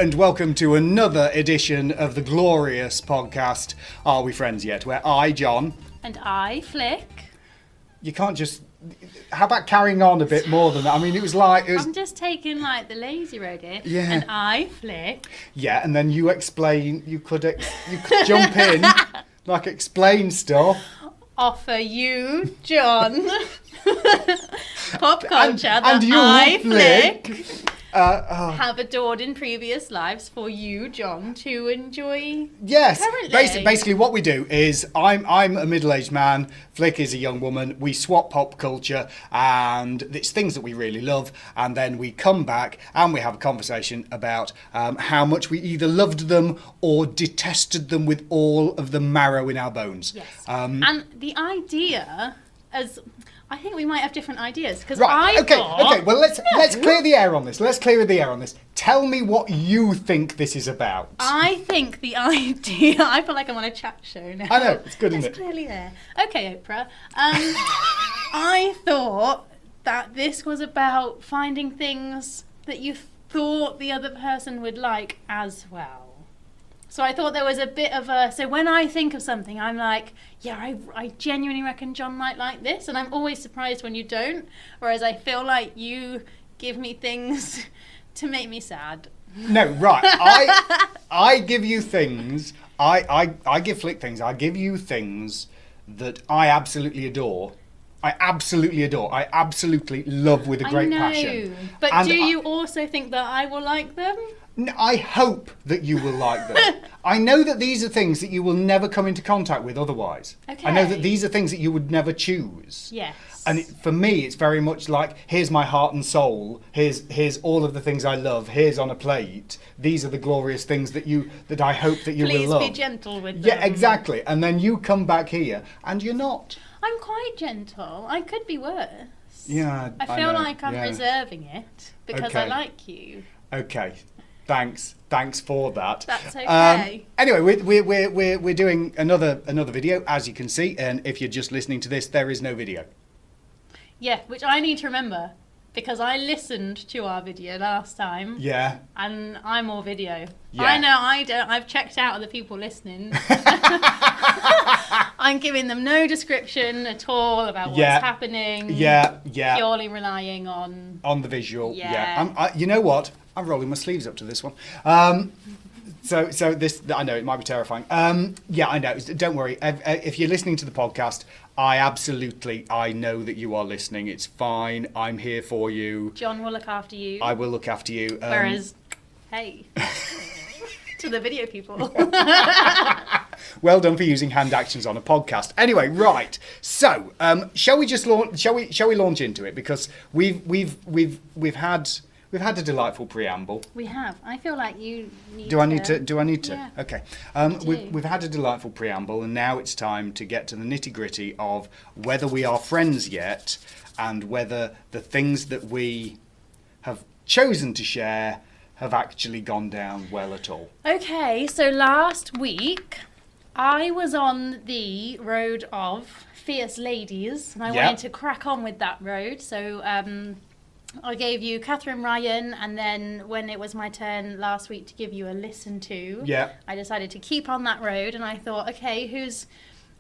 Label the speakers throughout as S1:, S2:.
S1: and welcome to another edition of the glorious podcast, Are We Friends Yet? Where I, John...
S2: And I, Flick...
S1: You can't just... How about carrying on a bit more than that? I mean, it was like...
S2: I'm just taking, like, the lazy road here.
S1: Yeah.
S2: And I, Flick...
S1: Yeah, and then you explain... You could jump in, like, explain stuff.
S2: Offer you, John... Pop culture
S1: and
S2: that
S1: you,
S2: I,
S1: Flick...
S2: have adored in previous lives for you, John, to enjoy.
S1: Yes,
S2: currently.
S1: basically what we do is I'm a middle-aged man, Flick is a young woman, we swap pop culture and it's things that we really love, and then we come back and we have a conversation about how much we either loved them or detested them with all of the marrow in our bones.
S2: Yes. And the idea, as I think we might have different ideas, because
S1: Okay. Well, let's clear the air on this. Tell me what you think this is about.
S2: I think the idea... I feel like I'm on a chat show now.
S1: I know, it's good, isn't it?
S2: It's clearly there. Okay, Oprah. I thought that this was about finding things that you thought the other person would like as well. So I thought there was a bit of a... So when I think of something, I'm like, yeah, I genuinely reckon John might like this. And I'm always surprised when you don't. Whereas I feel like you give me things to make me sad.
S1: No, right. I give you things. I give Flick things. I give you things that I absolutely adore. I absolutely love with a great passion.
S2: But
S1: and
S2: do you also think that I will like them?
S1: I hope that you will like them. I know that these are things that you will never come into contact with otherwise.
S2: Okay.
S1: I know that these are things that you would never choose.
S2: Yes.
S1: And for me, it's very much like, here's my heart and soul. Here's all of the things I love. Here's on a plate. These are the glorious things that I hope that you will love.
S2: Please be gentle with them.
S1: Yeah, exactly. And then you come back here and you're not.
S2: I'm quite gentle. I could be worse.
S1: Yeah,
S2: I feel like I'm reserving it because I like you.
S1: Okay. Thanks for that.
S2: That's okay.
S1: Anyway, we're doing another video, as you can see, and if you're just listening to this, there is no video.
S2: Yeah, which I need to remember because I listened to our video last time.
S1: Yeah.
S2: And I'm all video.
S1: Yeah.
S2: I know I don't. I've checked out of the people listening. I'm giving them no description at all about what's happening.
S1: Yeah.
S2: Purely relying on
S1: the visual.
S2: Yeah.
S1: You know what? I'm rolling my sleeves up to this one. So this, I know it might be terrifying. Yeah, I know. Don't worry. If you're listening to the podcast, I know that you are listening. It's fine. I'm here for you.
S2: John will look after you.
S1: I will look after you.
S2: Whereas, hey, to the video people.
S1: Well done for using hand actions on a podcast. Anyway, right. So, shall we just launch? Shall we launch into it? Because we've had a delightful preamble.
S2: We have. I feel like you need
S1: Do I need to?
S2: Yeah.
S1: Okay. We've had a delightful preamble, and now it's time to get to the nitty-gritty of whether we are friends yet, and whether the things that we have chosen to share have actually gone down well at all.
S2: Okay, so last week I was on the road of fierce ladies, and I wanted to crack on with that road. So I gave you Catherine Ryan, and then when it was my turn last week to give you a listen to, I decided to keep on that road, and I thought, okay, who's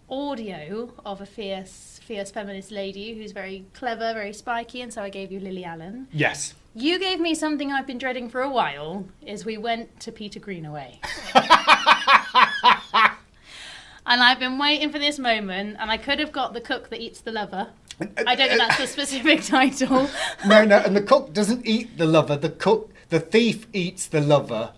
S2: audio of a fierce feminist lady who's very clever, very spiky, and so I gave you Lily Allen.
S1: Yes.
S2: You gave me something I've been dreading for a while, is we went to Peter Greenaway. And I've been waiting for this moment, and I could have got The Cook That Eats the Lover. I don't know if that's the specific title.
S1: No, and the cook doesn't eat the lover. The thief eats the lover,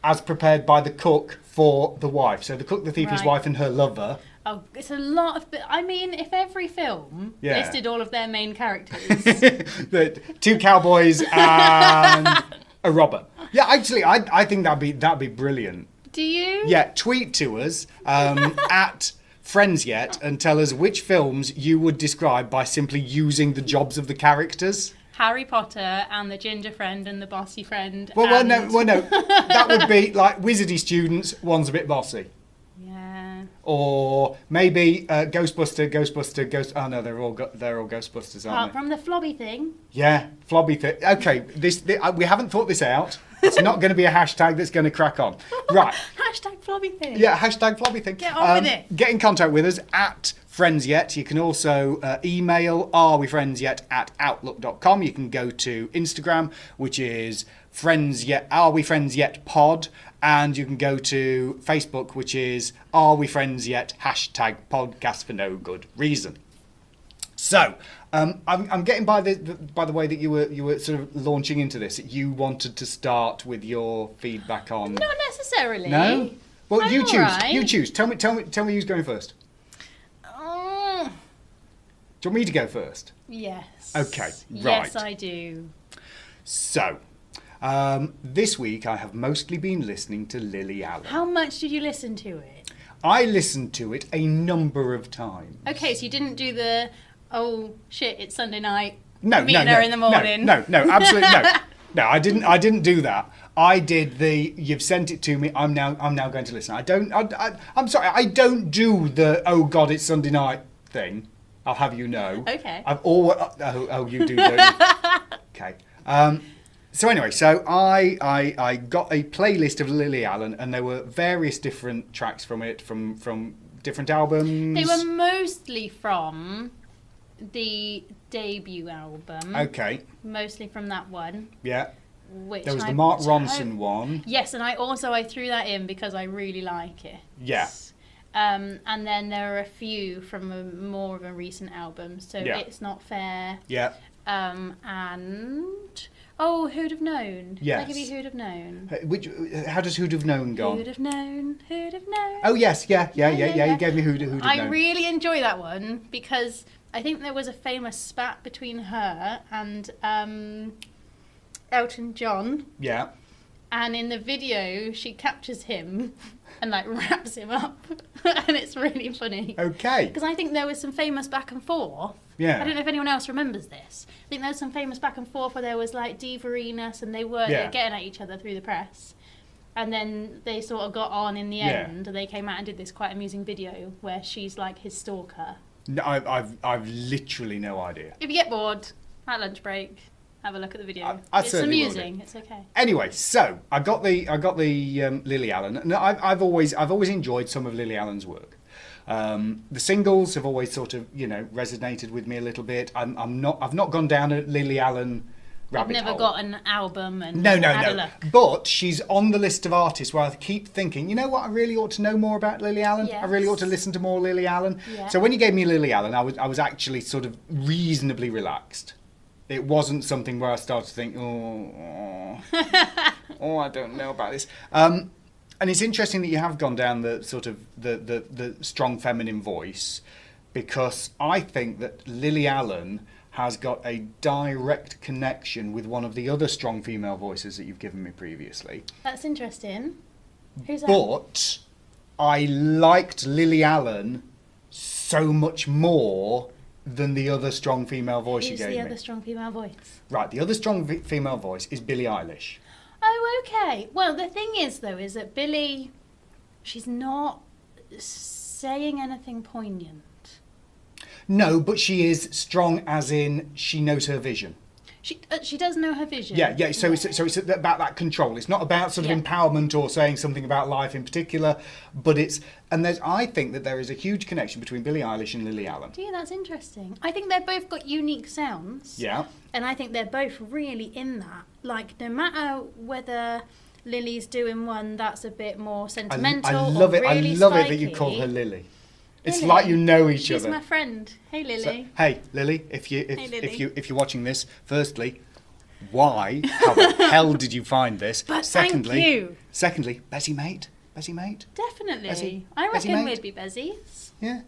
S1: as prepared by the cook for the wife. So the cook, the thief, his wife, and her lover.
S2: Oh, it's a lot of... I mean, if every film listed all of their main characters...
S1: The two cowboys and a robber. Yeah, actually, I think that'd be brilliant.
S2: Do you?
S1: Yeah, tweet to us at Friends Yet and tell us which films you would describe by simply using the jobs of the characters.
S2: Harry Potter and the ginger friend and the bossy friend.
S1: Well, no. That would be like wizardy students. One's a bit bossy.
S2: Yeah.
S1: Or maybe Ghostbuster. Oh no, they're all Ghostbusters, aren't
S2: Apart from the flobby thing.
S1: they? Yeah, flobby thing. Okay, we haven't thought this out. It's not going to be a hashtag that's going to crack on. Right.
S2: Hashtag flobby thing.
S1: Yeah, hashtag flobby thing.
S2: Get on with it.
S1: Get in contact with us at friendsyet. You can also email arewefriendsyet@outlook.com. You can go to Instagram, which is arewefriendsyetpod, and you can go to Facebook, which is arewefriendsyet #podcast for no good reason. So, I'm getting by the way that you were sort of launching into this. You wanted to start with your feedback on.
S2: Not necessarily.
S1: No. Well,
S2: I'm
S1: you choose.
S2: alright.
S1: You choose. Tell me who's going first.
S2: Oh,
S1: Do you want me to go first?
S2: yes.
S1: Okay,
S2: Yes,
S1: right.
S2: I do.
S1: So, this week I have mostly been listening to Lily Allen.
S2: How much did you listen to it?
S1: I listened to it a number of times.
S2: Okay, so you didn't do the, oh shit, it's Sunday night.
S1: No,
S2: meeting
S1: no,
S2: her
S1: no,
S2: in the morning.
S1: No, absolutely no. No, I didn't do that. I did the. You've sent it to me. I'm now going to listen. I'm sorry. I don't do the. Oh God, it's Sunday night thing. I'll have you know.
S2: Okay.
S1: I've always. Oh, you do. Don't you? Okay. So anyway, so I got a playlist of Lily Allen, and there were various different tracks from it, from different albums.
S2: They were mostly from the debut album.
S1: Okay.
S2: Mostly from that one.
S1: Yeah.
S2: Which
S1: There was
S2: I
S1: the Mark
S2: don't-
S1: Ronson one.
S2: Yes, and I threw that in because I really like it.
S1: Yeah.
S2: And then there are a few from more of a recent album. So
S1: Yeah.
S2: It's Not Fair.
S1: Yeah.
S2: And Who'd Have Known?
S1: Yes.
S2: I'll give you Who'd Have Known.
S1: How does Who'd Have Known go?
S2: Who'd Have Known? Who'd Have Known?
S1: Oh yes, yeah.
S2: Yeah.
S1: You gave me Who'd Have
S2: I
S1: Known.
S2: really enjoy that one because I think there was a famous spat between her and Elton John.
S1: Yeah.
S2: And in the video, she captures him and like wraps him up, and it's really funny.
S1: Okay.
S2: Because I think there was some famous back and forth.
S1: Yeah.
S2: I don't know if anyone else remembers this. I think there was some famous back and forth where there was like diva-iness and they were
S1: Yeah.
S2: getting at each other through the press. And then they sort of got on in the end, and they came out and did this quite amusing video where she's like his stalker.
S1: No, I've literally no idea.
S2: If you get bored at lunch break, have a look at the video.
S1: I
S2: It's
S1: certainly will do.
S2: amusing. It's okay.
S1: Anyway, so I got the Lily Allen. No, I've always enjoyed some of Lily Allen's work. The singles have always sort of resonated with me a little bit. I've not gone down a Lily Allen rabbit
S2: I've never
S1: hole.
S2: got an album and
S1: No.
S2: had a look.
S1: But she's on the list of artists where I keep thinking, you know what, I really ought to know more about Lily Allen.
S2: Yes.
S1: I really ought to listen to more Lily Allen.
S2: Yeah.
S1: So when you gave me Lily Allen, I was actually sort of reasonably relaxed. It wasn't something where I started to think, I don't know about this. And it's interesting that you have gone down the sort of the strong feminine voice, because I think that Lily Allen has got a direct connection with one of the other strong female voices that you've given me previously.
S2: That's interesting. Who's that?
S1: But I liked Lily Allen so much more than the other strong female voice you
S2: Who's
S1: gave
S2: the
S1: me.
S2: other strong female voice?
S1: Right, the other strong female voice is Billie Eilish.
S2: Oh, okay. Well, the thing is, though, is that Billie, she's not saying anything poignant.
S1: No, but she is strong as in she knows her vision.
S2: She does know her vision.
S1: Yeah. So it's about that control. It's not about sort of
S2: Yeah.
S1: empowerment or saying something about life in particular, but I think that there is a huge connection between Billie Eilish and Lily Allen.
S2: Yeah, that's interesting. I think they've both got unique sounds.
S1: Yeah.
S2: And I think they're both really in that. Like, no matter whether Lily's doing one that's a bit more sentimental
S1: I love
S2: or
S1: it.
S2: really
S1: I love it that
S2: spiky.
S1: you call her Lily. It's
S2: Lily.
S1: like you know each
S2: She's
S1: other.
S2: my friend. Hey, Lily.
S1: So, hey, Lily, if
S2: Lily.
S1: you're watching this, firstly, why? How the hell did you find this?
S2: But thank you.
S1: Secondly, Bessie mate.
S2: Definitely.
S1: Bessie-
S2: I
S1: Bessie
S2: reckon
S1: mate?
S2: we'd be Bezies.
S1: Yeah.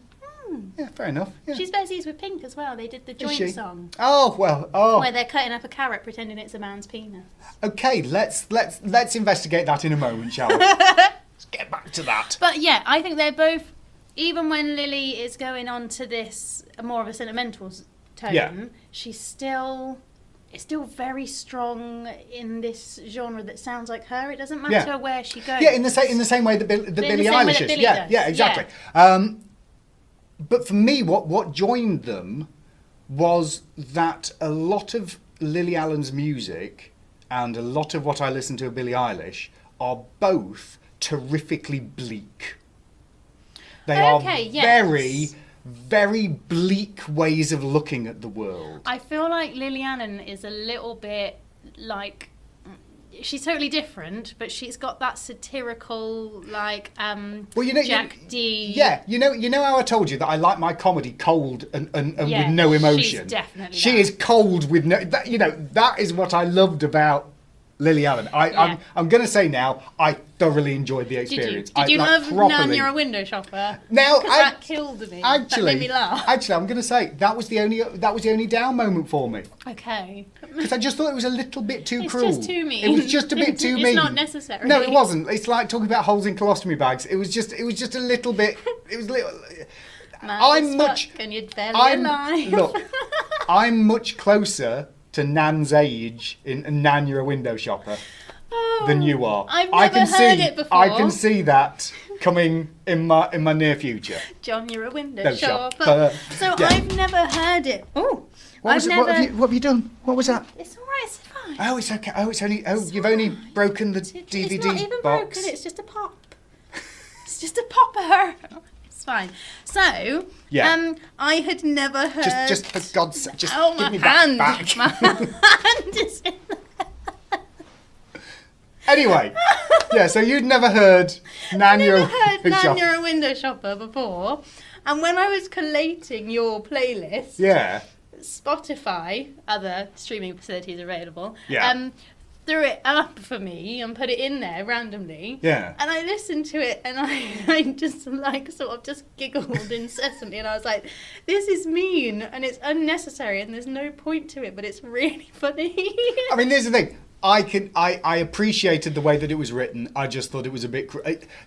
S1: Yeah, fair enough. Yeah.
S2: She's Bezies with Pink as well. They did the
S1: Is
S2: joint
S1: she?
S2: song
S1: Oh well. Oh.
S2: where they're cutting up a carrot pretending it's a man's penis.
S1: Okay. Let's investigate that in a moment, shall we? Let's get back to that.
S2: But yeah, I think they're both. Even when Lily is going on to this more of a sentimental tone,
S1: Yeah.
S2: she's still. It's still very strong in this genre that sounds like her. It doesn't matter
S1: Yeah.
S2: where she goes.
S1: Yeah, in the same way that Billie
S2: same way
S1: Eilish
S2: that
S1: is.
S2: Billie
S1: Yeah,
S2: does.
S1: yeah, exactly. But for me, what joined them was that a lot of Lily Allen's music and a lot of what I listen to of Billie Eilish are both terrifically bleak. They are very, very bleak ways of looking at the world.
S2: I feel like Lily Allen is a little bit like... She's totally different, but she's got that satirical, like, Jack D.
S1: Yeah, you know how I told you that I like my comedy cold and with no emotion.
S2: She's definitely
S1: she is cold with no. That is what I loved about Lily Allen. I'm going to say now, I thoroughly enjoyed the experience.
S2: Did you love Nan, You're a Window Shopper?
S1: Now,
S2: that killed me. That made me laugh.
S1: Actually, I'm going to say that was the only down moment for me.
S2: Okay.
S1: Because I just thought it was a little bit too cruel.
S2: It's just too mean.
S1: It was just a bit too mean.
S2: It's not necessary.
S1: No, it wasn't. It's like talking about holes in colostomy bags. It was just a little bit. It was little.
S2: And you'd barely alive.
S1: Look, I'm much closer to Nan's age in Nan, You're a Window Shopper than you are.
S2: I've never heard it before.
S1: I can see that coming in my near future.
S2: John, you're a window shopper. So yeah. I've never heard it. Oh,
S1: what have you done? What was that?
S2: It's all right. It's fine.
S1: Oh, it's okay. Oh, you've only broken the DVD
S2: It's not even
S1: box.
S2: broken. It's just a pop. It's just a popper. It's fine. So,
S1: yeah.
S2: I had never heard.
S1: Just for God's sake, just
S2: give
S1: me
S2: hand.
S1: that back.
S2: My hand is in there.
S1: Anyway, yeah. So you'd never heard Nan, You're
S2: a Window Shopper before, and when I was collating your playlist,
S1: yeah,
S2: Spotify, other streaming facilities available,
S1: yeah.
S2: Threw it up for me and put it in there randomly.
S1: Yeah.
S2: And I listened to it and I just like sort of just giggled incessantly, and I was like, this is mean and it's unnecessary and there's no point to it, but it's really funny.
S1: I mean, here's the thing. I appreciated the way that it was written. I just thought it was a bit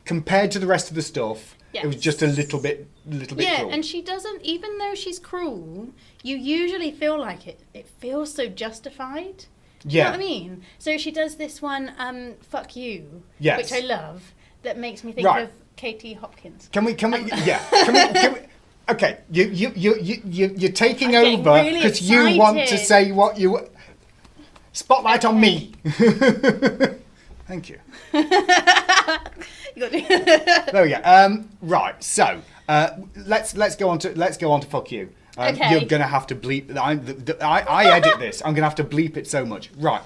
S1: compared to the rest of the stuff. Yes. It was just a little bit cruel.
S2: Yeah, and she doesn't, even though she's cruel, you usually feel like it feels so justified.
S1: Yeah.
S2: You know what I mean? So she does this one, Fuck You,
S1: yes.
S2: which I love, that makes me think of Katie Hopkins.
S1: Can we, okay, you're taking over because
S2: really
S1: you want to say what you... Spotlight on me. Thank you. There we go. Right, so let's go on to Fuck You.
S2: Okay.
S1: You're going to have to bleep... I edit this. I'm going to have to bleep it so much. Right.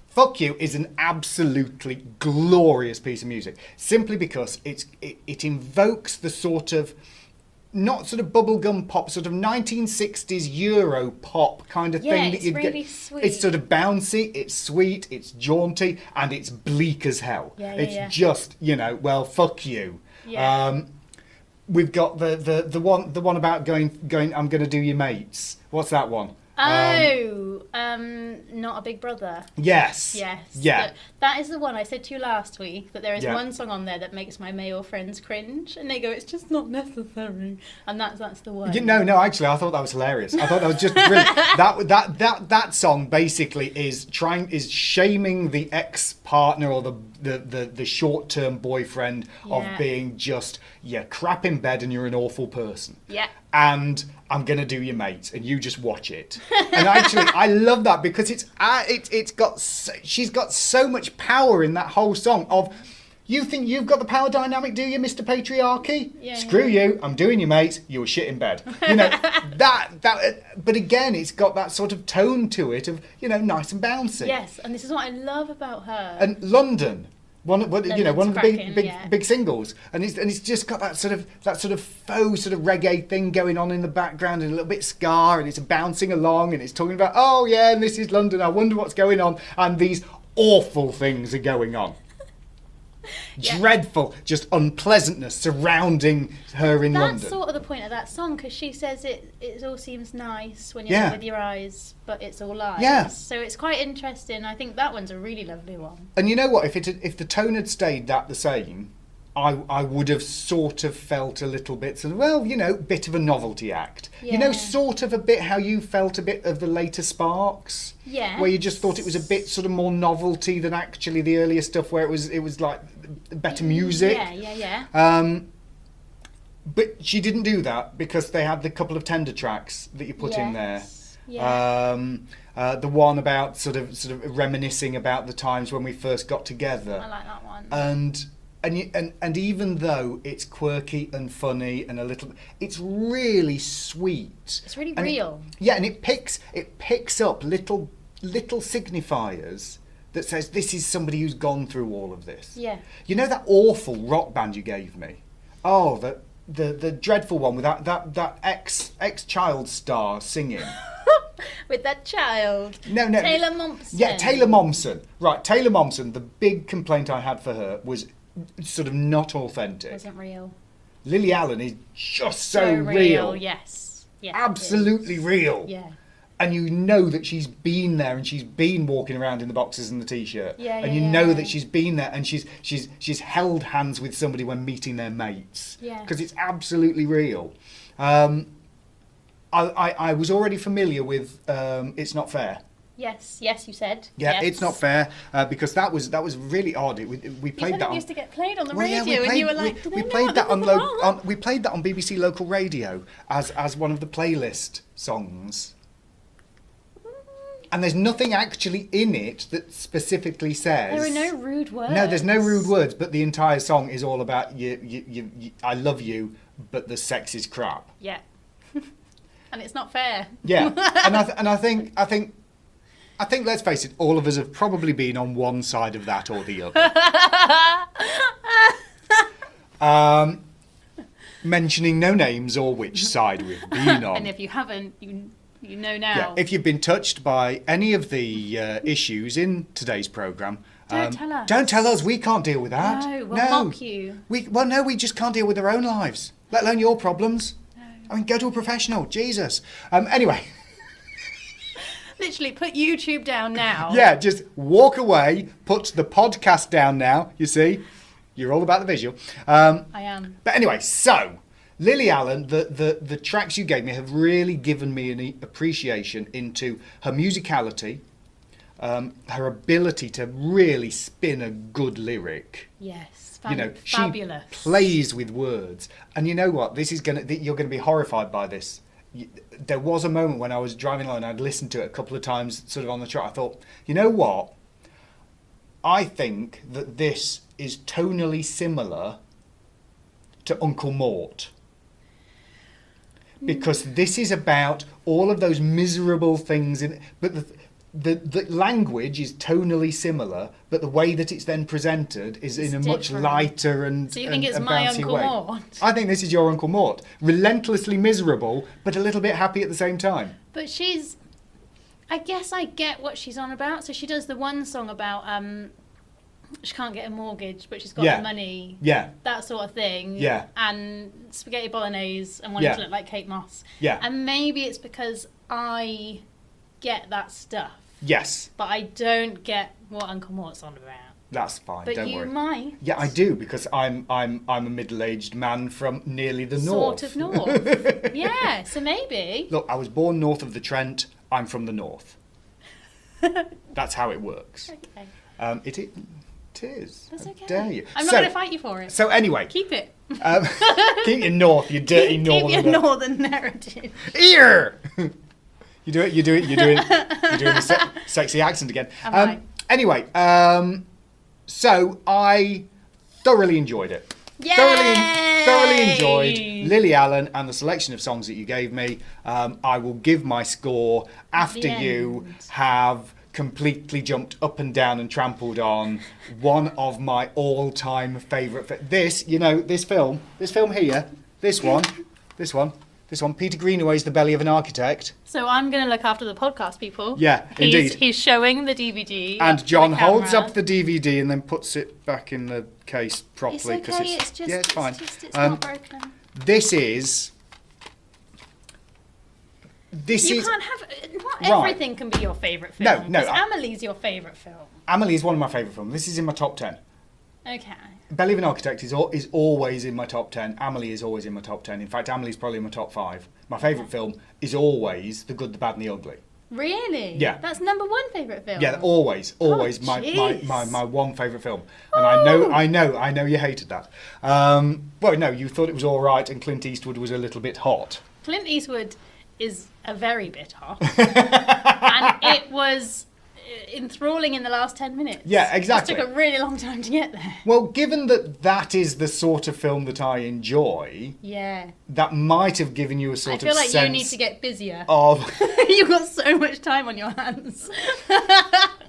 S1: Fuck You is an absolutely glorious piece of music. Simply because it invokes the sort of... Not sort of bubblegum pop, sort of 1960s Euro pop kind of thing that you'd
S2: really
S1: get.
S2: Sweet.
S1: It's sort of bouncy, it's sweet, it's jaunty, and it's bleak as hell. It's just, well, fuck you.
S2: Yeah.
S1: We've got the one about going. I'm going to do your mates. What's that one?
S2: Not a Big Brother.
S1: Yes.
S2: Yes.
S1: Yeah.
S2: That is the one I said to you last week, that there is one song on there that makes my male friends cringe, and they go, it's just not necessary, and that's the one.
S1: No, actually, I thought that was hilarious. I thought that was just brilliant. that song basically is shaming the ex-partner or the short-term boyfriend of being just crap in bed and you're an awful person.
S2: Yeah.
S1: And I'm gonna do your mates, and you just watch it. And actually, I love that because she's got so much power in that whole song. Of you think you've got the power dynamic, do you, Mr. Patriarchy?
S2: Yeah.
S1: Screw you! I'm doing your mates. You were shit in bed. That. But again, it's got that sort of tone to it of nice and bouncy.
S2: Yes, and this is what I love about her.
S1: And London. One of the big singles, and it's just got that sort of faux sort of reggae thing going on in the background, and a little bit ska, and it's bouncing along, and it's talking about and this is London. I wonder what's going on, and these awful things are going on. Dreadful, just unpleasantness surrounding her in London.
S2: That's sort of the point of that song, because she says it all seems nice when you're with your eyes, but it's all lies.
S1: Yeah.
S2: So it's quite interesting. I think that one's a really lovely one.
S1: And you know what? If the tone had stayed the same, I would have sort of felt a little bit bit of a novelty act.
S2: Yeah.
S1: Sort of a bit how you felt a bit of the later Sparks.
S2: Yeah.
S1: Where you just thought it was a bit sort of more novelty than actually the earlier stuff where it was like better music.
S2: Yeah.
S1: But she didn't do that because they had the couple of tender tracks that you put in there.
S2: Yeah.
S1: The one about sort of reminiscing about the times when we first got together.
S2: I like that one.
S1: And even though it's quirky and funny and a little, it's really sweet.
S2: It's really
S1: and
S2: real.
S1: And it picks up little signifiers that says this is somebody who's gone through all of this.
S2: Yeah.
S1: You know that awful rock band you gave me? Oh, the dreadful one with that ex child star singing.
S2: With that child.
S1: No.
S2: Taylor Momsen.
S1: Yeah, Taylor Momsen. Right, Taylor Momsen, the big complaint I had for her was sort of not authentic.
S2: Wasn't real.
S1: Lily Allen is just so real.
S2: Yes.
S1: Absolutely real.
S2: Yeah.
S1: And you know that she's been there and she's been walking around in the boxes and the t-shirt. And you know that she's been there and she's held hands with somebody when meeting their mates.
S2: Yeah.
S1: Because it's absolutely real. I was already familiar with It's Not Fair.
S2: Yes, you said.
S1: Yeah,
S2: yes.
S1: It's Not Fair because that was really odd. We played
S2: said
S1: that
S2: it
S1: on.
S2: used to get played on the
S1: Well,
S2: radio, and you were like,
S1: we played that on we played that on BBC Local Radio as one of the playlist songs. And there's nothing actually in it that specifically says.
S2: There are no rude words.
S1: No, there's no rude words, but the entire song is all about you I love you, but the sex is crap.
S2: Yeah. And it's not fair.
S1: Yeah, and I think let's face it, all of us have probably been on one side of that or the other. Mentioning no names or which side we've been on.
S2: And if you haven't, you know now.
S1: Yeah, if you've been touched by any of the issues in today's programme,
S2: don't tell us.
S1: Don't tell us. We can't deal with that.
S2: No, we'll mock you.
S1: We just can't deal with our own lives, let alone your problems. No. I mean, go to a professional. Jesus. Anyway.
S2: Literally, put YouTube down now.
S1: Yeah, just walk away. Put the podcast down now. You see, you're all about the visual.
S2: I am.
S1: But anyway, so Lily Allen, the tracks you gave me have really given me an appreciation into her musicality, her ability to really spin a good lyric.
S2: Yes,
S1: fabulous. She plays with words, and you know what? You're gonna be horrified by this. There was a moment when I was driving along and I'd listened to it a couple of times sort of on the track. I thought, you know what? I think that this is tonally similar to Uncle Mort. Because this is about all of those miserable things, but the language is tonally similar, but the way that it's then presented is in a much lighter and
S2: So you think it's
S1: and
S2: my
S1: bouncy
S2: Uncle
S1: way.
S2: Mort?
S1: I think this is your Uncle Mort. Relentlessly miserable, but a little bit happy at the same time.
S2: But I guess I get what she's on about. So she does the one song about she can't get a mortgage, but she's got the money.
S1: Yeah.
S2: That sort of thing.
S1: Yeah.
S2: And spaghetti bolognese and wanting to look like Kate Moss.
S1: Yeah.
S2: And maybe it's because I get that stuff.
S1: Yes.
S2: But I don't get what Uncle Mort's on about.
S1: That's fine.
S2: But
S1: don't
S2: you
S1: worry.
S2: might.
S1: Yeah, I do, because I'm a middle-aged man from nearly the north.
S2: Sort of north. Yeah, so maybe.
S1: Look, I was born north of the Trent. I'm from the north. That's how it works.
S2: Okay.
S1: It is.
S2: That's okay.
S1: How dare you?
S2: I'm not going to fight you for it.
S1: So anyway.
S2: Keep it.
S1: Keep your north, you dirty northerner.
S2: Keep your northern narrative.
S1: Here! You're doing the sexy accent again. Anyway, so I thoroughly enjoyed it.
S2: Yay!
S1: Thoroughly enjoyed Lily Allen and the selection of songs that you gave me. I will give my score after you have completely jumped up and down and trampled on one of my all-time favourite. This film here, this one. Peter Greenaway's The Belly of an Architect.
S2: So I'm going to look after the podcast people.
S1: Yeah, indeed.
S2: He's showing the DVD.
S1: And John holds up the DVD and then puts it back in the case properly.
S2: It's okay, it's
S1: fine.
S2: It's not broken. You can't have... Not everything can be your favourite film.
S1: No.
S2: Because Amelie's your favourite film.
S1: Amelie is one of my favourite films. This is in my top 10.
S2: Okay.
S1: Belly of an Architect is always in my top 10. Amelie is always in my top 10. In fact, Amelie's probably in my top 5. My favourite film is always The Good, the Bad and the Ugly.
S2: Really?
S1: Yeah.
S2: That's number one favourite film?
S1: Yeah, always my one favourite film. And I know you hated that. Well, no, you thought it was all right and Clint Eastwood was a little bit hot.
S2: Clint Eastwood is a very bitter. And it was enthralling in the last 10 minutes.
S1: Yeah, exactly.
S2: It took a really long time to get there.
S1: Well, given that that is the sort of film that I enjoy,
S2: Yeah.
S1: that might have given you a sort of
S2: I feel like
S1: sense
S2: you need to get busier.
S1: of...
S2: You've got so much time on your hands.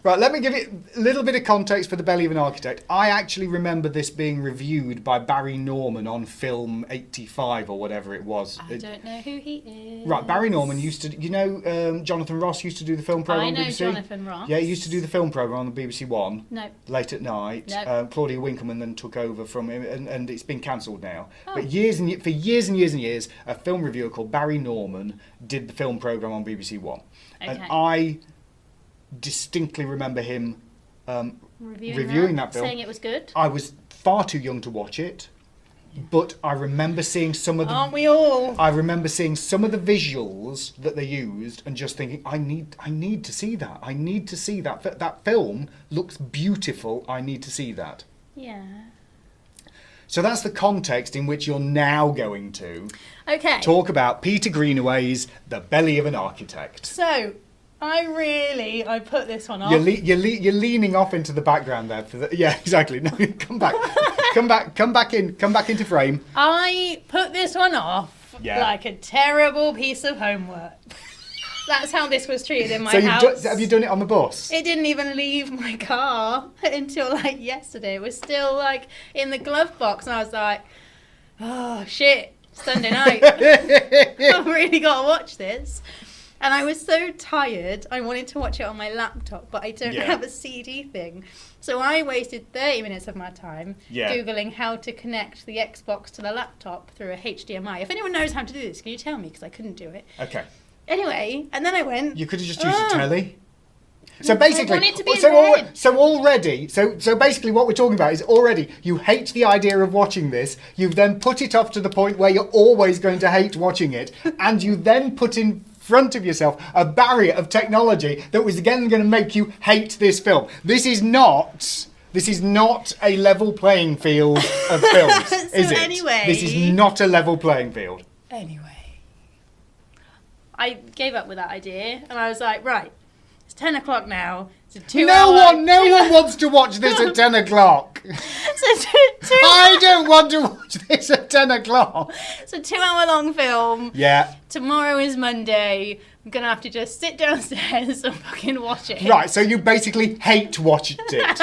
S1: Right, let me give you a little bit of context for The Belly of an Architect. I actually remember this being reviewed by Barry Norman on Film 85 or whatever it was.
S2: I don't know who he is.
S1: Right, Barry Norman used to... You know Jonathan Ross used to do the film programme on BBC?
S2: I know Jonathan Ross.
S1: Yeah, he used to do the film programme on the BBC One.
S2: No.
S1: Late at night.
S2: No.
S1: Claudia Winkleman then took over from him, and it's been cancelled now.
S2: Oh.
S1: But for years and years, a film reviewer called Barry Norman did the film programme on BBC One.
S2: Okay.
S1: And I distinctly remember him reviewing that film.
S2: Saying it was good.
S1: I was far too young to watch it, but I remember seeing some of the...
S2: Aren't we all?
S1: I remember seeing some of the visuals that they used and just thinking, I need to see that. I need to see that. That film looks beautiful. I need to see that.
S2: Yeah.
S1: So that's the context in which you're now going to
S2: Okay.
S1: talk about Peter Greenaway's The Belly of an Architect.
S2: So, I put this one off.
S1: You're leaning off into the background there. Yeah, exactly. No, come back. come back into frame.
S2: I put this one off like a terrible piece of homework. That's how this was treated in my house.
S1: Have you done it on the bus?
S2: It didn't even leave my car until like yesterday. It was still like in the glove box, and I was like, oh shit, Sunday night. I've really got to watch this. And I was so tired, I wanted to watch it on my laptop, but I don't have a CD thing. So I wasted 30 minutes of my time Googling how to connect the Xbox to the laptop through a HDMI. If anyone knows how to do this, can you tell me? Because I couldn't do it.
S1: Okay.
S2: Anyway, and then I went...
S1: You could have just used a telly. So basically,
S2: I want it to be red.
S1: So basically what we're talking about is already you hate the idea of watching this, you've then put it off to the point where you're always going to hate watching it, and you then put in front of yourself a barrier of technology that was again going to make you hate this film. This is not a level playing field of films, is it?
S2: Anyway,
S1: this is not a level playing field.
S2: Anyway, I gave up with that idea, and I was like, right, it's 10 o'clock now. It's a 2 hour...
S1: No one wants to watch this at 10 o'clock. I don't want to watch this at 10 o'clock.
S2: It's a 2 hour long film.
S1: Yeah.
S2: Tomorrow is Monday. I'm going to have to just sit downstairs and fucking watch it.
S1: Right, so you basically hate watched it.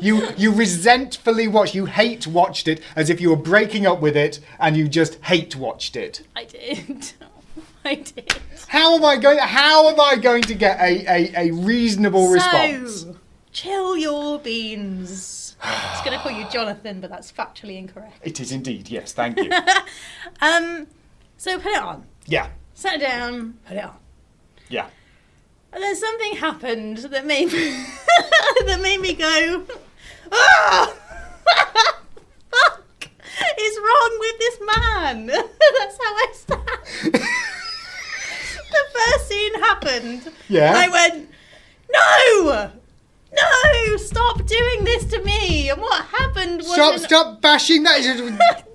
S1: You resentfully watched, you hate watched it as if you were breaking up with it and you just hate watched it.
S2: I did. I did.
S1: How am I going to get a reasonable response?
S2: So, chill your beans. I was going to call you Jonathan, but that's factually incorrect.
S1: It is indeed, yes, thank you.
S2: So put it on.
S1: Yeah.
S2: Sat down, put it on.
S1: Yeah.
S2: And then something happened that made me go, ah! Fuck is wrong with this man? That's how I stand. The first scene happened.
S1: Yeah.
S2: And I went, no, stop doing this to me. And what happened was
S1: Stop bashing that.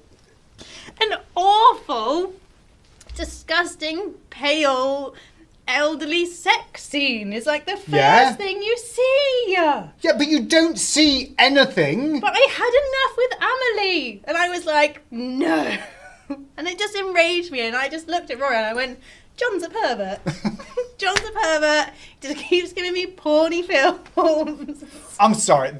S2: an awful, disgusting, pale, elderly sex scene. It's like the first thing you see.
S1: Yeah, but you don't see anything.
S2: But I had enough with Amelie. And I was like, no. And it just enraged me. And I just looked at Rory and I went, John's a pervert. John's a pervert. He just keeps giving me porny films.
S1: I'm sorry.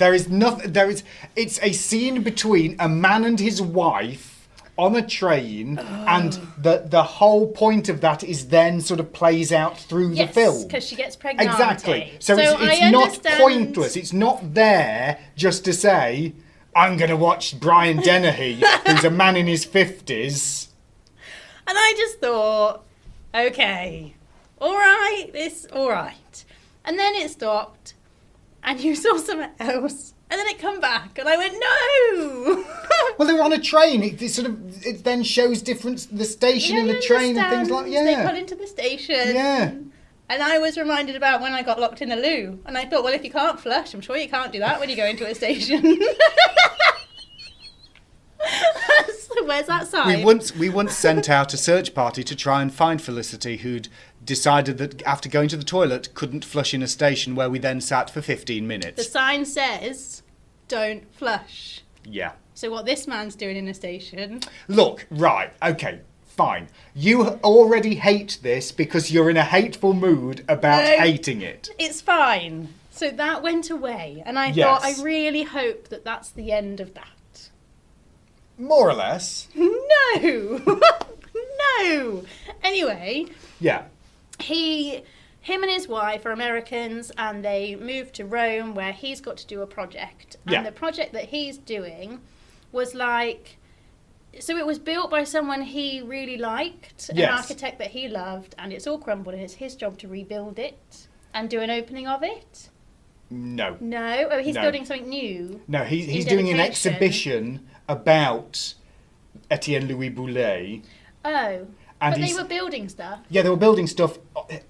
S1: It's a scene between a man and his wife on a train, and the whole point of that is then sort of plays out through the film.
S2: Yes, because she gets pregnant.
S1: Exactly. So it's not pointless. It's not there just to say, I'm going to watch Brian Dennehy, who's a man in his 50s.
S2: And I just thought, okay, all right. And then it stopped, and you saw something else, and then it come back, and I went, no!
S1: Well, they were on a train. It then shows the station in the train and things like that.
S2: They got into the station.
S1: Yeah.
S2: And I was reminded about when I got locked in a loo, and I thought, well, if you can't flush, I'm sure you can't do that when you go into a station. That's Where's that sign?
S1: We once sent out a search party to try and find Felicity, who'd decided that after going to the toilet couldn't flush in a station, where we then sat for 15 minutes.
S2: The sign says, "Don't flush."
S1: Yeah.
S2: So what this man's doing in a station...
S1: Look, right, okay, fine. You already hate this because you're in a hateful mood about hating it.
S2: It's fine. So that went away, and I thought, I really hope that that's the end of that.
S1: More or less.
S2: No! No! Anyway...
S1: Yeah.
S2: Him and his wife are Americans, and they moved to Rome, where he's got to do a project. And the project that he's doing was like... So it was built by someone he really liked, an architect that he loved, and it's all crumbled, and it's his job to rebuild it and do an opening of it.
S1: No.
S2: No? Oh, he's building something new.
S1: No, he's doing an exhibition about Etienne Louis Boulet.
S2: Oh.
S1: And
S2: but they were building stuff.
S1: Yeah, they were building stuff,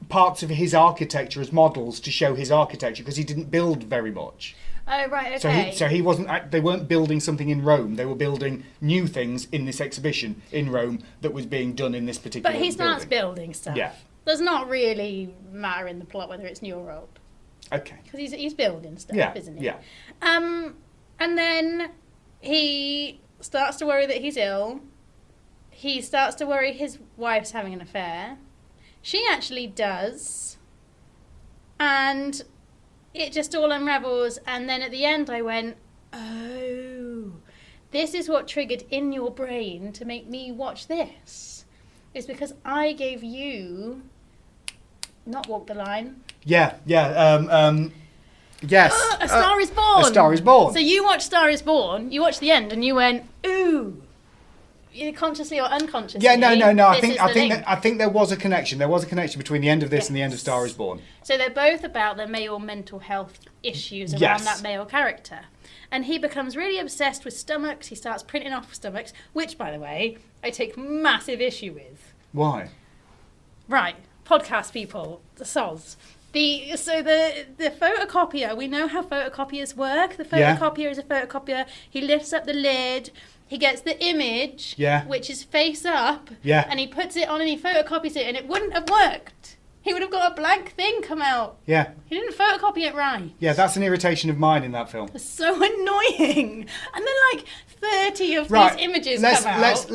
S1: parts of his architecture as models to show his architecture, because he didn't build very much.
S2: Oh, right, okay.
S1: So he wasn't. They weren't building something in Rome. They were building new things in this exhibition in Rome that was being done in this particular.
S2: But he starts building stuff.
S1: Yeah.
S2: Does not really matter in the plot whether it's new or old.
S1: Okay.
S2: Because he's building stuff, isn't he?
S1: Yeah.
S2: And then he starts to worry that he's ill. He starts to worry his wife's having an affair. She actually does. And it just all unravels. And then at the end I went, oh, this is what triggered in your brain to make me watch this. It's because I gave you... Not Walk the Line.
S1: Yeah. Yes.
S2: A Star is Born.
S1: A Star is Born.
S2: So you watched Star is Born, you watched the end, and you went, ooh. Either consciously or unconsciously.
S1: Yeah, no. I think there was a connection. There was a connection between the end of this and the end of Star is Born.
S2: So they're both about the male mental health issues around that male character. And he becomes really obsessed with stomachs. He starts printing off stomachs, which, by the way, I take massive issue with.
S1: Why?
S2: Right. Podcast people, the soz. The photocopier, we know how photocopiers work. The photocopier is a photocopier. He lifts up the lid, he gets the image, which is face up, and he puts it on and he photocopies it, and it wouldn't have worked. He would have got a blank thing come out. Yeah. He didn't photocopy it right.
S1: Yeah, that's an irritation of mine in that film.
S2: It's so annoying. And then like 30 of these images come out.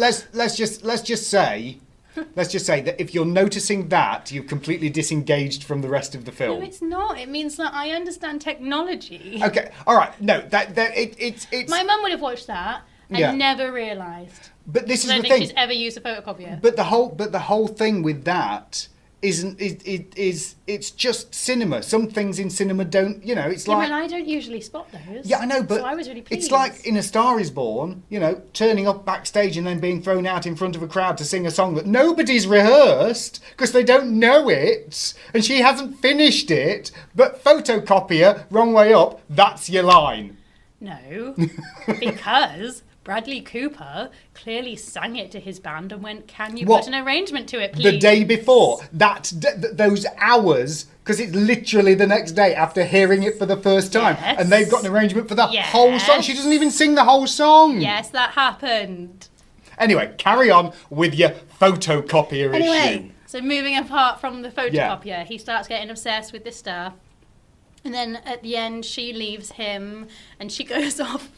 S1: Let's just say that if you're noticing that, you've completely disengaged from the rest of the film.
S2: No, it's not. It means that I understand technology.
S1: Okay, all right. No, it's.
S2: My mum would have watched that and never realised.
S1: But this is the thing.
S2: I don't think she's ever used a photocopier.
S1: But the whole thing with that it's just cinema. Some things in cinema don't, it's like...
S2: Yeah, I don't usually spot those.
S1: Yeah, I know, but
S2: so I was really pleased.
S1: It's like in A Star is Born, turning up backstage and then being thrown out in front of a crowd to sing a song that nobody's rehearsed because they don't know it and she hasn't finished it, but photocopier, wrong way up, that's your line.
S2: No, because... Bradley Cooper clearly sang it to his band and went, can you put an arrangement to it, please?
S1: The day before. Those hours, because it's literally the next day after hearing it for the first time.
S2: Yes.
S1: And they've got an arrangement for the whole song. She doesn't even sing the whole song.
S2: Yes, that happened.
S1: Anyway, carry on with your photocopier issue.
S2: So moving apart from the photocopier, he starts getting obsessed with this stuff. And then at the end, she leaves him and she goes off...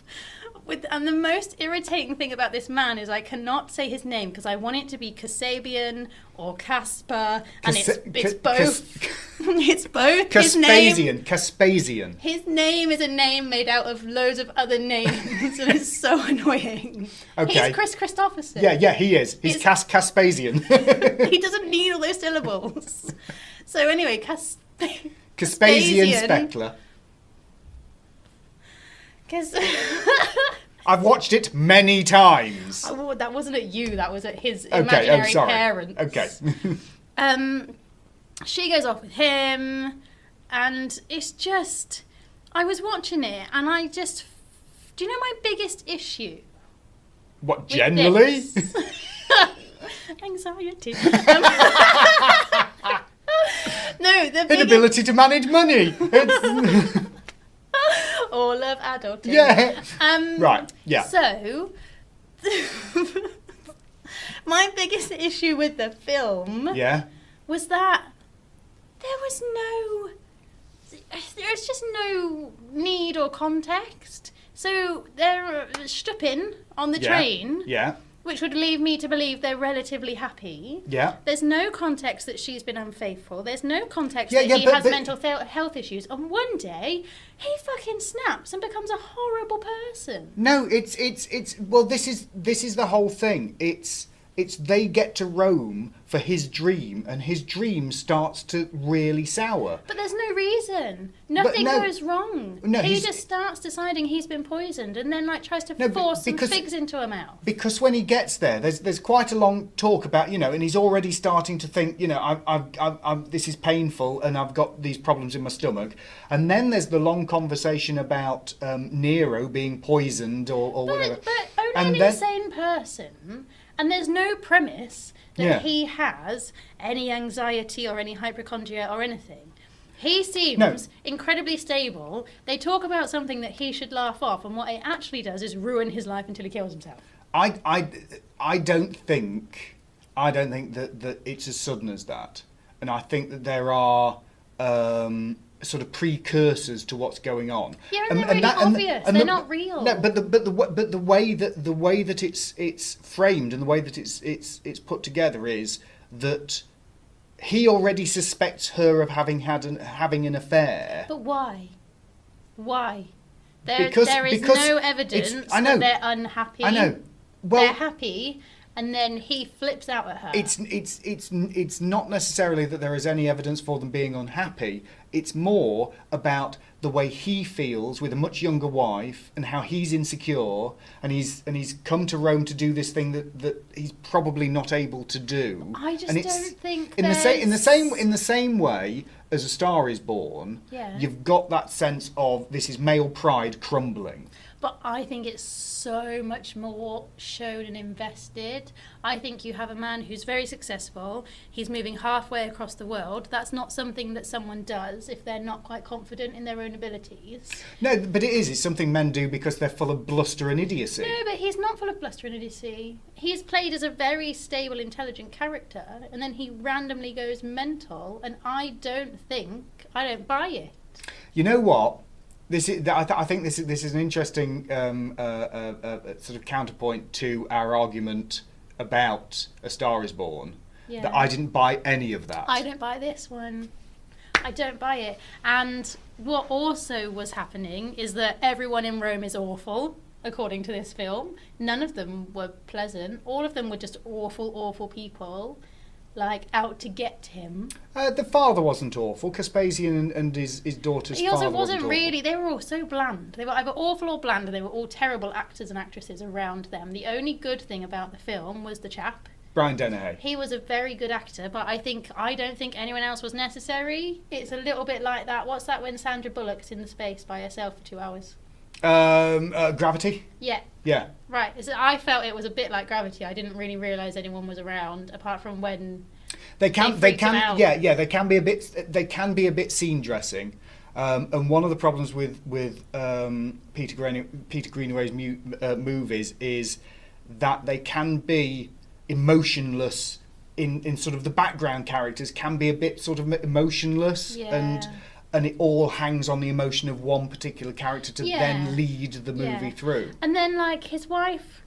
S2: And the most irritating thing about this man is I cannot say his name because I want it to be Kasabian or Casper, and it's both. It's both.
S1: Kaspasian.
S2: His name is a name made out of loads of other names, and it's so annoying.
S1: Okay.
S2: He's Chris Christopherson.
S1: Yeah, he is. He's Kaspasian.
S2: He doesn't need all those syllables. So anyway,
S1: Kaspasian Speckler.
S2: Because
S1: I've watched it many times.
S2: Oh, that wasn't at you. That was at his imaginary parents.
S1: Okay.
S2: She goes off with him, and it's just... I was watching it, and I just... Do you know my biggest issue?
S1: What, generally?
S2: Anxiety. No, the
S1: inability to manage money.
S2: All of adulting.
S1: Yeah. Right. Yeah.
S2: So, My biggest issue with the film was that there's just no need or context. So they're stripping on the train.
S1: Yeah.
S2: Which would lead me to believe they're relatively happy.
S1: Yeah.
S2: There's no context that she's been unfaithful. There's no context that he has mental health issues. And one day, he fucking snaps and becomes a horrible person.
S1: No, it's well, this is the whole thing. It's they get to Rome for his dream, and his dream starts to really sour.
S2: But there's no reason. Nothing goes wrong. No, he just starts deciding he's been poisoned, and then tries to force some figs into her mouth.
S1: Because when he gets there, there's quite a long talk about, and he's already starting to think, I've this is painful, and I've got these problems in my stomach, and then there's the long conversation about Nero being poisoned or whatever.
S2: But only an insane person. And there's no premise that he has any anxiety or any hypochondria or anything. He seems incredibly stable. They talk about something that he should laugh off, and what it actually does is ruin his life until he kills himself.
S1: I don't think that it's as sudden as that. And I think that there are sort of precursors to what's going on.
S2: Yeah, and they're really obvious. They're not real.
S1: No, but the way that it's framed and the way that it's put together is that he already suspects her of having an affair.
S2: But why? Why? There is no evidence that they're unhappy.
S1: I know. Well,
S2: they're happy. And then he flips out at her.
S1: It's not necessarily that there is any evidence for them being unhappy. It's more about the way he feels with a much younger wife and how he's insecure, and he's come to Rome to do this thing that he's probably not able to do.
S2: I just don't think
S1: in the same way as A Star Is Born.
S2: Yeah.
S1: You've got that sense of this is male pride crumbling.
S2: But I think it's so much more shown and invested. I think you have a man who's very successful. He's moving halfway across the world. That's not something that someone does if they're not quite confident in their own abilities.
S1: No, but it is. It's something men do because they're full of bluster and idiocy.
S2: No, but he's not full of bluster and idiocy. He's played as a very stable, intelligent character, and then he randomly goes mental, and I don't buy it.
S1: You know what? I think this is an interesting sort of counterpoint to our argument about A Star Is Born.
S2: Yeah.
S1: That I didn't buy any of that.
S2: I don't buy this one. I don't buy it. And what also was happening is that everyone in Rome is awful, according to this film. None of them were pleasant. All of them were just awful, awful people. Out to get him.
S1: The father wasn't awful. Caspasian and his daughter's father.
S2: He also
S1: wasn't
S2: really. They were all so bland. They were either awful or bland, and they were all terrible actors and actresses around them. The only good thing about the film was the chap.
S1: Brian Dennehy.
S2: He was a very good actor, but I don't think anyone else was necessary. It's a little bit like that. What's that when Sandra Bullock's in the space by herself for 2 hours?
S1: Gravity?
S2: Yeah.
S1: Yeah.
S2: Right. I felt it was a bit like Gravity. I didn't really realise anyone was around, apart from when they can be a bit scene dressing. And one of the problems with Peter Greenaway's movies is that they can be emotionless in sort of the background characters can be a bit sort of emotionless and it all hangs on the emotion of one particular character to then lead the movie through. And then, his wife,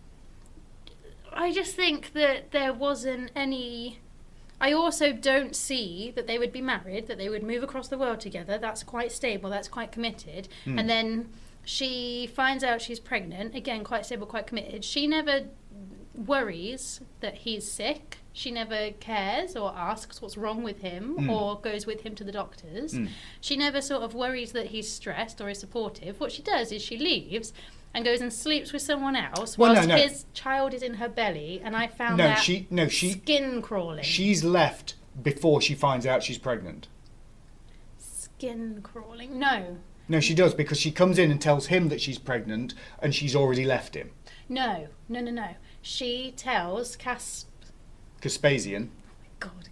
S2: I just think that there wasn't any... I also don't see that they would be married, that they would move across the world together. That's quite stable, that's quite committed. And then she finds out she's pregnant, again, quite stable, quite committed. She never worries that he's sick. She never cares or asks what's wrong with him or goes with him to the doctors. She never sort of worries that he's stressed or is supportive. What she does is she leaves and goes and sleeps with someone else whilst his child is in her belly, and I found skin crawling.
S1: She's left before she finds out she's pregnant.
S2: Skin crawling? No.
S1: No, she does, because she comes in and tells him that she's pregnant and she's already left him.
S2: No. She tells
S1: Caspasian.
S2: Oh my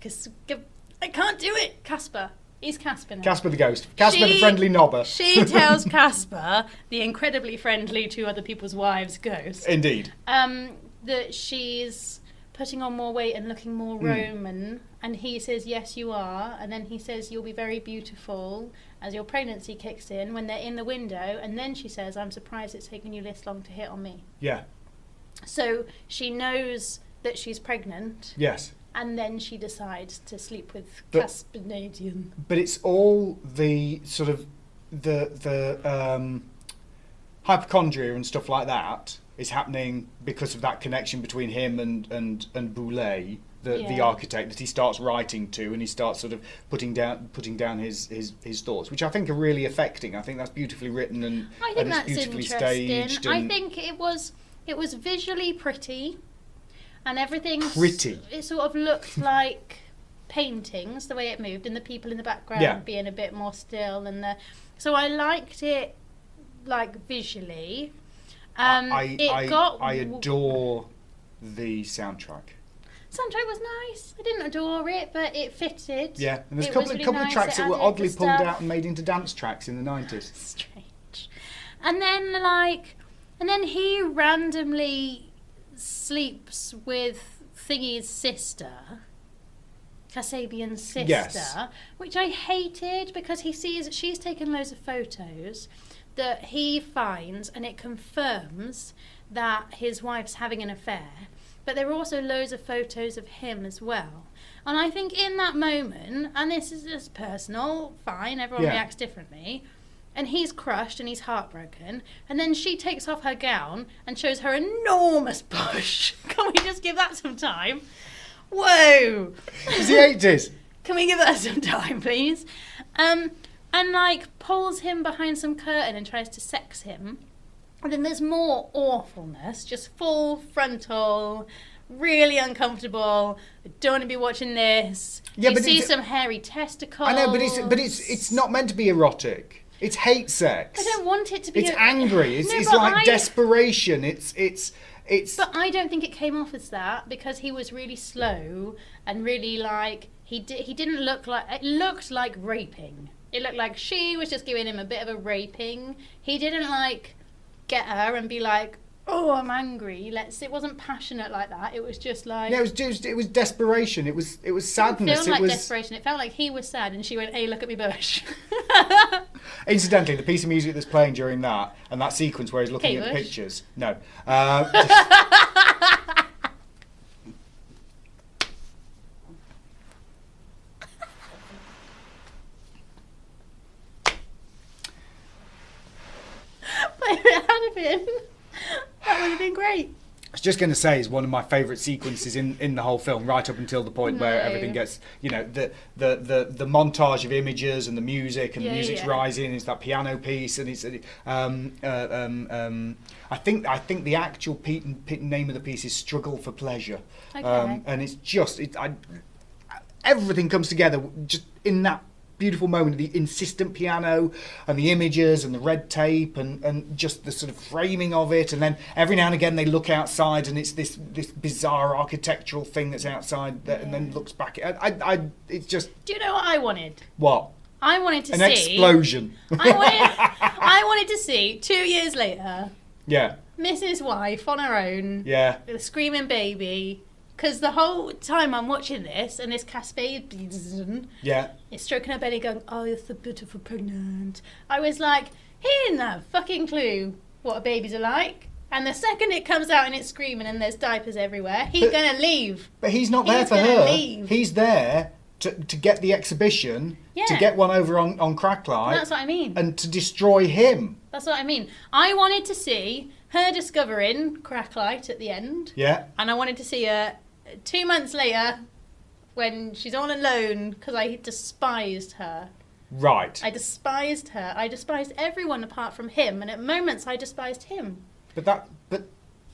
S2: God, I can't do it. Casper. He's Casper now.
S1: Casper the ghost. Casper the friendly knobber.
S2: She tells Casper, the incredibly friendly to other people's wives ghost.
S1: Indeed.
S2: That she's putting on more weight and looking more Roman, and he says, yes, you are, and then he says, you'll be very beautiful as your pregnancy kicks in, when they're in the window, and then she says, I'm surprised it's taken you this long to hit on me.
S1: Yeah.
S2: So she knows that she's pregnant.
S1: Yes.
S2: And then she decides to sleep with Caspinadian.
S1: But it's all the sort of the hypochondria and stuff like that is happening because of that connection between him and Boulay, the architect, that he starts writing to, and he starts sort of putting down his thoughts, which I think are really affecting. I think that's beautifully written and it's beautifully staged.
S2: I think it was visually pretty, and everything.
S1: Pretty.
S2: It sort of looked like paintings, the way it moved, and the people in the background being a bit more still, so I liked it, like, visually.
S1: I adore the soundtrack.
S2: Soundtrack was nice. I didn't adore it, but it fitted.
S1: Yeah, and there's a couple of tracks that were oddly pulled out and made into dance tracks in the 90s.
S2: Strange. And then he randomly sleeps with Thingy's sister, Kasabian's sister, which I hated, because he sees that she's taken loads of photos that he finds, and it confirms that his wife's having an affair. But there are also loads of photos of him as well. And I think in that moment, and this is just personal, fine, everyone reacts differently, and he's crushed and he's heartbroken, and then she takes off her gown and shows her enormous bush. Can we just give that some time? Whoa!
S1: It's the 80s.
S2: Can we give that some time, please? And, like, pulls him behind some curtain and tries to sex him. And then there's more awfulness, just full frontal, really uncomfortable. I don't want to be watching this. Yeah, you see some hairy testicles.
S1: I know, but it's not meant to be erotic. It's hate sex.
S2: I don't want it to be.
S1: It's angry. It's like desperation. It's.
S2: But I don't think it came off as that, because he was really slow and really, like, he didn't look like, it looked like raping. It looked like she was just giving him a bit of a raping. He didn't, like, get her and be like, oh, I'm angry. It wasn't passionate like that. It was just like...
S1: No, it was desperation. It was sadness.
S2: It felt like desperation. It felt like he was sad and she went, hey, look at me bush.
S1: Incidentally, the piece of music that's playing during that, and that sequence where he's looking at pictures... No.
S2: That would have been great.
S1: I was just going to say, is one of my favourite sequences in the whole film, right up until the point where everything gets, the montage of images and the music, and the music's rising. It's that piano piece, and it's I think the actual name of the piece is "Struggle for Pleasure," and it's just everything comes together just in that beautiful moment, the insistent piano and the images and the red tape and just the sort of framing of it, and then every now and again they look outside and it's this bizarre architectural thing that's outside that, and then looks back. It's just...
S2: Do you know what I wanted?
S1: What?
S2: I wanted to see...
S1: An explosion.
S2: I wanted to see, 2 years later...
S1: Yeah.
S2: Mrs. Wife on her own...
S1: Yeah.
S2: With a screaming baby... Because the whole time I'm watching this, and this Caspadian is stroking her belly going, oh, you're so beautiful, pregnant. I was like, he didn't have a fucking clue what babies are like. And the second it comes out and it's screaming and there's diapers everywhere, he's going to leave.
S1: But he's not there for her. Leave. He's there to get the exhibition, to get one over on Cracklight.
S2: That's what I mean.
S1: And to destroy him.
S2: That's what I mean. I wanted to see her discovering Cracklight at the end.
S1: Yeah.
S2: And I wanted to see her... 2 months later, when she's all alone, because I despised her.
S1: Right.
S2: I despised her. I despised everyone apart from him, and at moments I despised him.
S1: But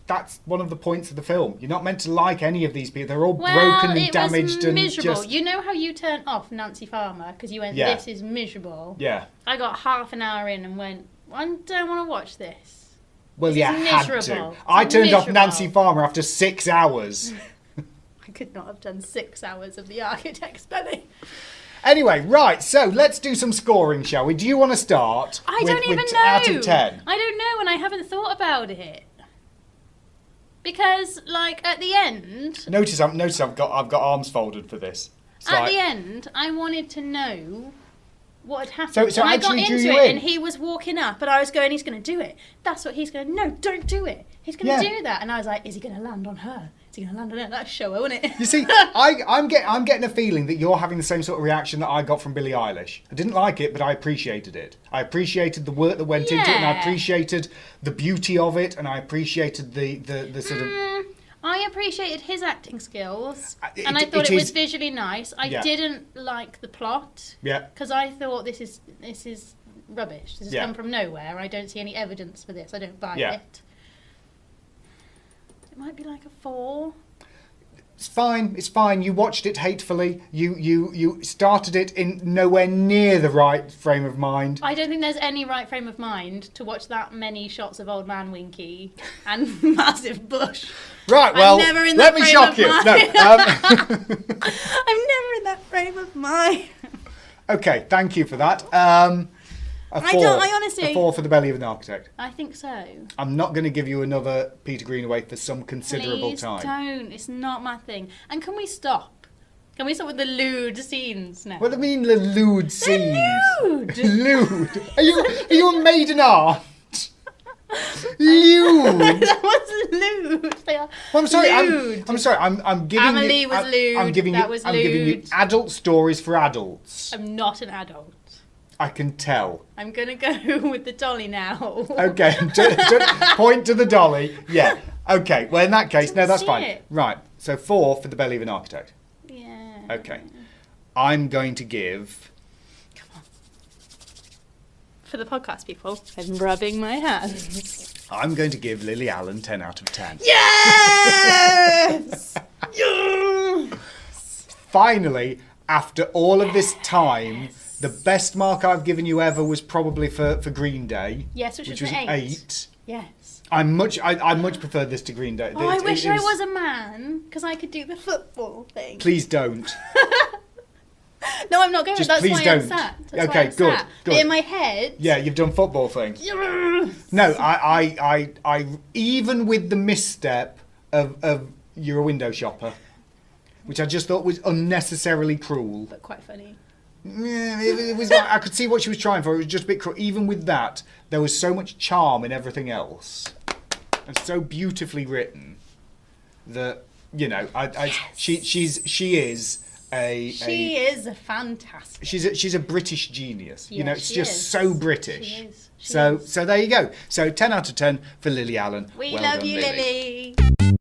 S1: that's one of the points of the film. You're not meant to like any of these people. They're all broken and damaged and
S2: miserable.
S1: Just...
S2: You know how you turned off Nancy Farmer because you went, this is miserable.
S1: Yeah.
S2: I got half an hour in and went, I don't want to watch this.
S1: Well, you had to. I turned off Nancy Farmer after 6 hours.
S2: I could not have done 6 hours of The Architect's Belly.
S1: Anyway, right, so let's do some scoring, shall we? Do you want to start?
S2: I don't even know.
S1: Out of 10.
S2: I don't know, and I haven't thought about it. Because, like, at the end...
S1: Notice I've got arms folded for this.
S2: At the end, I wanted to know what had happened.
S1: So
S2: and I
S1: actually
S2: got
S1: drew
S2: into
S1: you
S2: it,
S1: in.
S2: and he was walking up, and I was going, he's going to do it. That's what he's going to... No, don't do it. He's going to do that. And I was like, is he going to land on her? Is he going to land on her? That's show her, wasn't it?
S1: You see, I'm getting a feeling that you're having the same sort of reaction that I got from Billie Eilish. I didn't like it, but I appreciated it. I appreciated the work that went into it, and I appreciated the beauty of it, and I appreciated the sort of...
S2: I appreciated his acting skills, and I thought it was visually nice. I didn't like the plot, because I thought this is rubbish. This has come from nowhere. I don't see any evidence for this. I don't buy it. It might be like a 4.
S1: It's fine. You watched it hatefully. You started it in nowhere near the right frame of mind.
S2: I don't think there's any right frame of mind to watch that many shots of old man Winky and massive bush.
S1: Right, well, let me shock you. No,
S2: I'm never in that frame of mind.
S1: Okay, thank you for that. I
S2: honestly...
S1: A 4 for The Belly of an Architect.
S2: I think so.
S1: I'm not going to give you another Peter Greenaway for some considerable time.
S2: Please don't. It's not my thing. And can we stop? Can we stop with the lewd scenes now?
S1: What do you mean the lewd scenes?
S2: Lewd!
S1: Lewd? Are you a maiden aunt? Lewd!
S2: That was lewd. They are
S1: well, I'm sorry.
S2: lewd.
S1: I'm sorry. I'm giving
S2: Amelie
S1: you.
S2: was lewd.
S1: I'm giving
S2: that
S1: you.
S2: was
S1: I'm
S2: lewd.
S1: giving you adult stories for adults.
S2: I'm not an adult.
S1: I can tell.
S2: I'm going to go with the dolly now.
S1: Okay, point to the dolly. Yeah. Okay, well, in that case, no, that's fine.
S2: it.
S1: Right, so 4 for The Belly of an Architect.
S2: Yeah.
S1: Okay. I'm going to give...
S2: Come on. For the podcast people, I'm rubbing my hands.
S1: I'm going to give Lily Allen 10 out of 10.
S2: Yes! Yes!
S1: Finally, after all of this time... The best mark I've given you ever was probably for Green Day.
S2: Yes, which was
S1: an
S2: an
S1: 8.
S2: Yes.
S1: I much prefer this to Green Day.
S2: Oh, I wish I was a man, because I could do the football thing.
S1: Please don't.
S2: No, I'm not going.
S1: Just
S2: That's
S1: please
S2: why
S1: don't.
S2: I'm sad. That's
S1: Okay,
S2: why I'm
S1: good,
S2: sad.
S1: good.
S2: But in my head...
S1: Yeah, you've done football thing.
S2: Yes.
S1: No, I even with the misstep of you're a window shopper, which I just thought was unnecessarily cruel.
S2: But quite funny.
S1: Yeah, it was. I could see what she was trying for. It was just a bit cruel. Even with that, there was so much charm in everything else, and so beautifully written that she is a
S2: fantastic.
S1: She's a British genius.
S2: Yes,
S1: it's
S2: she
S1: just
S2: is.
S1: so British.
S2: She is.
S1: So there you go. So 10 out of 10 for Lily Allen.
S2: We
S1: Well
S2: love
S1: done,
S2: you,
S1: Lily.
S2: Lily.